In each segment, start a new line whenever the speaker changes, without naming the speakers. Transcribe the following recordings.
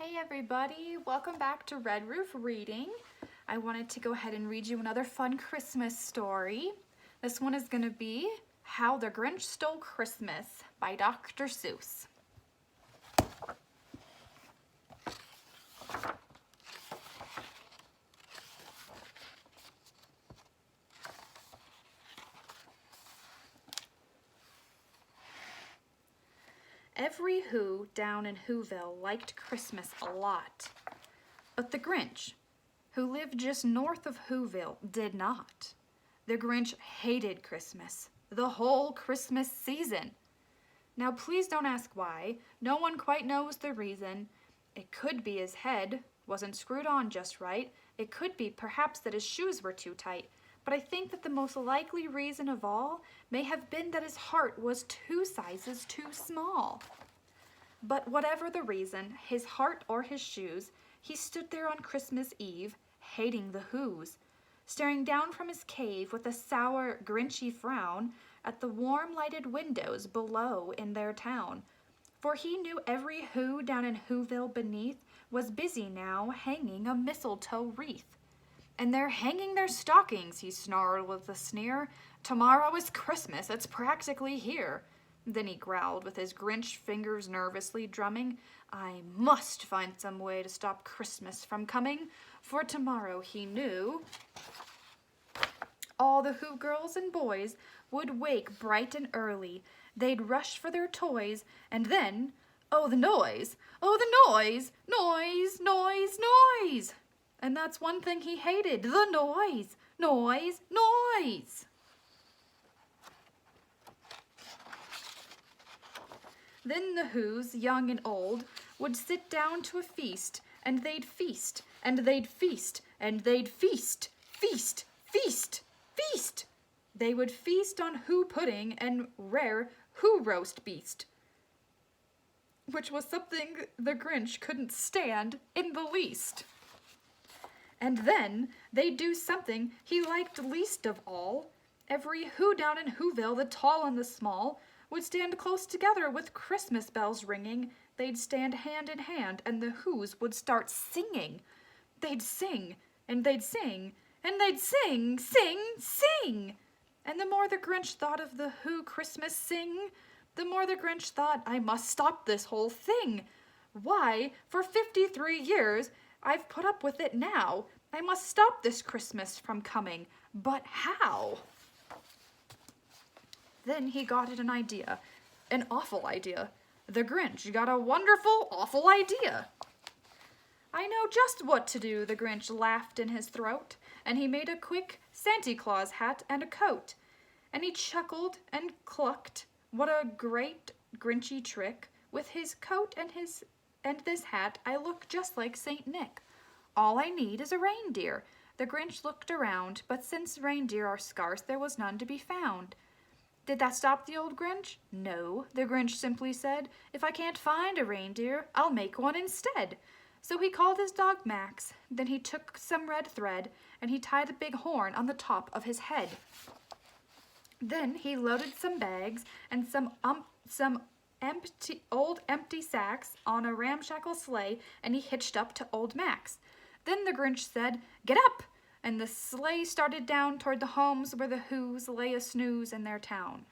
Hey everybody, welcome back to Red Roof Reading. I wanted to go ahead and read you another fun Christmas story. This one is going to be How the Grinch Stole Christmas by Dr. Seuss. Every Who down in Whoville liked Christmas a lot. But the Grinch, who lived just north of Whoville, did not. The Grinch hated Christmas, the whole Christmas season. Now please don't ask why. No one quite knows the reason. It could be his head wasn't screwed on just right. It could be perhaps that his shoes were too tight. But I think that the most likely reason of all may have been that his heart was 2 sizes too small. But whatever the reason, his heart or his shoes, he stood there on Christmas Eve, hating the Whos, staring down from his cave with a sour, Grinchy frown at the warm lighted windows below in their town. For he knew every Who down in Whoville beneath was busy now hanging a mistletoe wreath. And they're hanging their stockings, he snarled with a sneer. Tomorrow is Christmas, it's practically here. Then he growled with his Grinch fingers nervously drumming. I must find some way to stop Christmas from coming, for tomorrow he knew all the Who girls and boys would wake bright and early. They'd rush for their toys, and then, oh the noise, noise, noise, noise. And that's one thing he hated, the noise, noise, noise. Then the Whos, young and old, would sit down to a feast, and they'd feast, and they'd feast, and they'd feast, feast, feast, feast. They would feast on Who pudding and rare Who roast beast, which was something the Grinch couldn't stand in the least. And then they'd do something he liked least of all. Every Who down in Whoville, the tall and the small, would stand close together with Christmas bells ringing. They'd stand hand in hand, and the Whos would start singing. They'd sing, and they'd sing, and they'd sing, sing, sing. And the more the Grinch thought of the Who Christmas sing, the more the Grinch thought, I must stop this whole thing. Why, for 53 years, I've put up with it now. I must stop this Christmas from coming. But how? Then he got an idea, an awful idea. The Grinch got a wonderful, awful idea. I know just what to do, the Grinch laughed in his throat, and he made a quick Santa Claus hat and a coat. And he chuckled and clucked, what a great Grinchy trick. With his coat and this hat, I look just like Saint Nick. All I need is a reindeer. The Grinch looked around, but since reindeer are scarce, there was none to be found. Did that stop the old Grinch? No, the Grinch simply said, if I can't find a reindeer, I'll make one instead. So he called his dog Max. Then he took some red thread, and he tied a big horn on the top of his head. Then he loaded some bags and some empty sacks on a ramshackle sleigh, and he hitched up to old Max. Then the Grinch said, get up! And the sleigh started down toward the homes where the Whos lay a snooze in their town.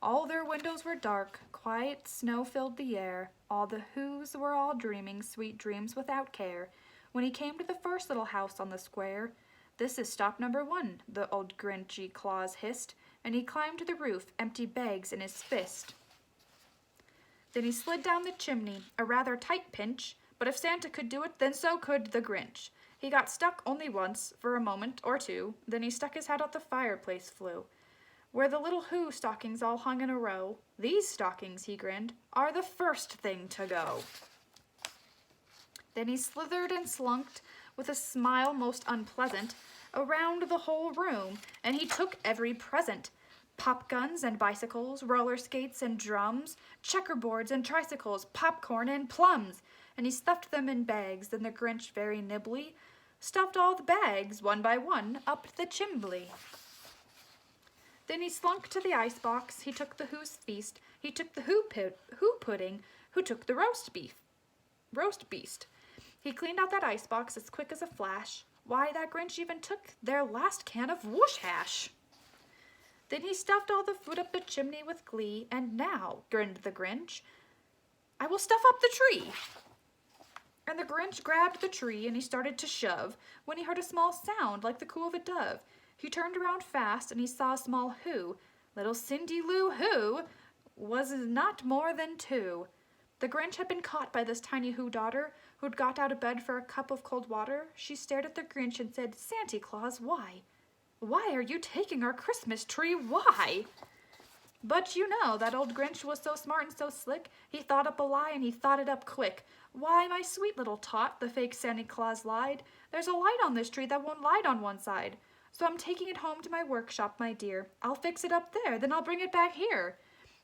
All their windows were dark, quiet snow filled the air. All the Whos were all dreaming sweet dreams without care. When he came to the first little house on the square, this is stop number 1, the old Grinchy Claus hissed, and he climbed to the roof, empty bags in his fist. Then he slid down the chimney, a rather tight pinch, but if Santa could do it, then so could the Grinch. He got stuck only once, for a moment or two, then he stuck his head out the fireplace flue, where the little Who stockings all hung in a row. These stockings, he grinned, are the first thing to go. Then he slithered and slunked, with a smile most unpleasant, around the whole room, and he took every present. Pop guns and bicycles, roller skates and drums, checkerboards and tricycles, popcorn and plums. And he stuffed them in bags, then the Grinch very nimbly stuffed all the bags, one by one, up the chimbley. Then he slunk to the icebox, he took the Who's feast, he took the Who pudding, who took the roast beast. He cleaned out that icebox as quick as a flash. Why, that Grinch even took their last can of whoosh hash. Then he stuffed all the food up the chimney with glee, and now, grinned the Grinch, I will stuff up the tree. And the Grinch grabbed the tree and he started to shove when he heard a small sound like the coo of a dove. He turned around fast and he saw a small Who. Little Cindy Lou Who was not more than 2. The Grinch had been caught by this tiny Who daughter who'd got out of bed for a cup of cold water. She stared at the Grinch and said, Santa Claus, why? Why are you taking our Christmas tree? Why? But you know, that old Grinch was so smart and so slick, he thought up a lie and he thought it up quick. Why, my sweet little tot, the fake Santa Claus lied. There's a light on this tree that won't light on one side. So I'm taking it home to my workshop, my dear. I'll fix it up there, then I'll bring it back here.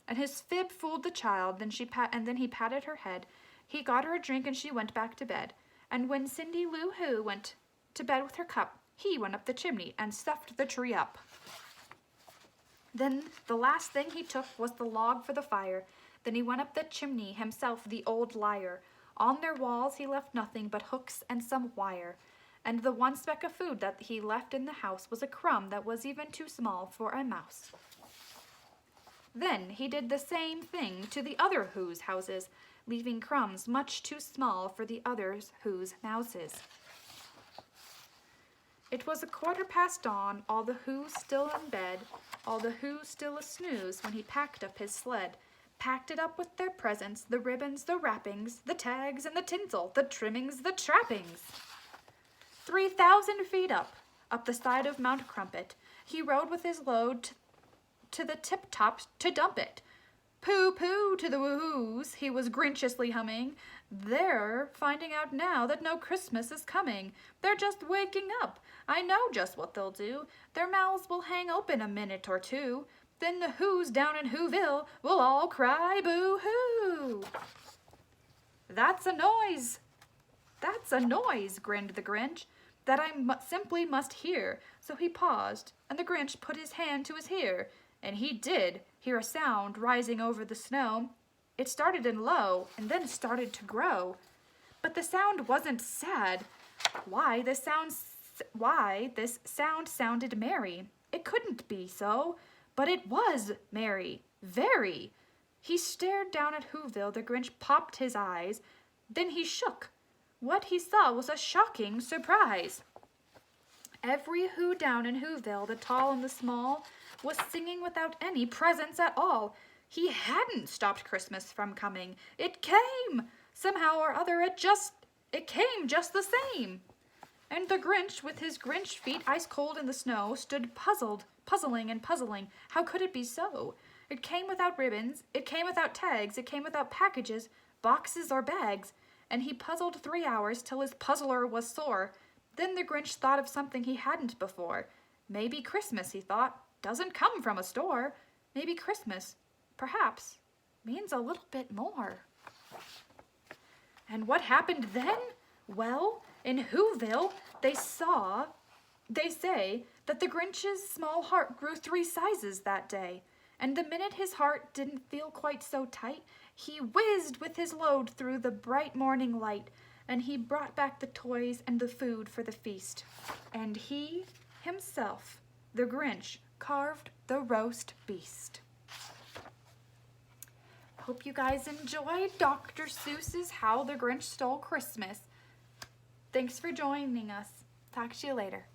And his fib fooled the child, then he patted her head. He got her a drink and she went back to bed. And when Cindy Lou Who went to bed with her cup, he went up the chimney and stuffed the tree up. Then the last thing he took was the log for the fire. Then he went up the chimney himself, the old liar. On their walls he left nothing but hooks and some wire. And the one speck of food that he left in the house was a crumb that was even too small for a mouse. Then he did the same thing to the other Who's houses, leaving crumbs much too small for the others Who's mouses. It was 15:15 dawn, all the Who's still in bed, all the Who's still a snooze when he packed up his sled. Packed it up with their presents, the ribbons, the wrappings, the tags and the tinsel, the trimmings, the trappings. 3,000 feet up the side of Mount Crumpet, he rode with his load to the tip-tops to dump it. Pooh-pooh to the woo-hoos, he was grinchiously humming. They're finding out now that no Christmas is coming. They're just waking up. I know just what they'll do. Their mouths will hang open a minute or two. Then the Who's down in Whoville will all cry boo-hoo. That's a noise, grinned the Grinch, that I simply must hear. So he paused, and the Grinch put his hand to his ear, and he did hear a sound rising over the snow. It started in low, and then started to grow. But the sound wasn't sad. Why, this sound sounded merry. It couldn't be so, but it was merry, very. He stared down at Whoville, the Grinch popped his eyes, then he shook. What he saw was a shocking surprise. Every Who down in Whoville, the tall and the small, was singing without any presents at all. He hadn't stopped Christmas from coming. It came! Somehow or other, it came just the same. And the Grinch, with his Grinch feet ice cold in the snow, stood puzzling. How could it be so? It came without ribbons, it came without tags, it came without packages, boxes or bags, and he puzzled 3 hours till his puzzler was sore. Then the Grinch thought of something he hadn't before. Maybe Christmas, he thought, doesn't come from a store. Maybe Christmas, perhaps, means a little bit more. And what happened then? Well, in Whoville, they say that the Grinch's small heart grew 3 sizes that day. And the minute his heart didn't feel quite so tight, he whizzed with his load through the bright morning light, and he brought back the toys and the food for the feast. And he, himself, the Grinch, carved the roast beast. Hope you guys enjoyed Dr. Seuss's How the Grinch Stole Christmas. Thanks for joining us. Talk to you later.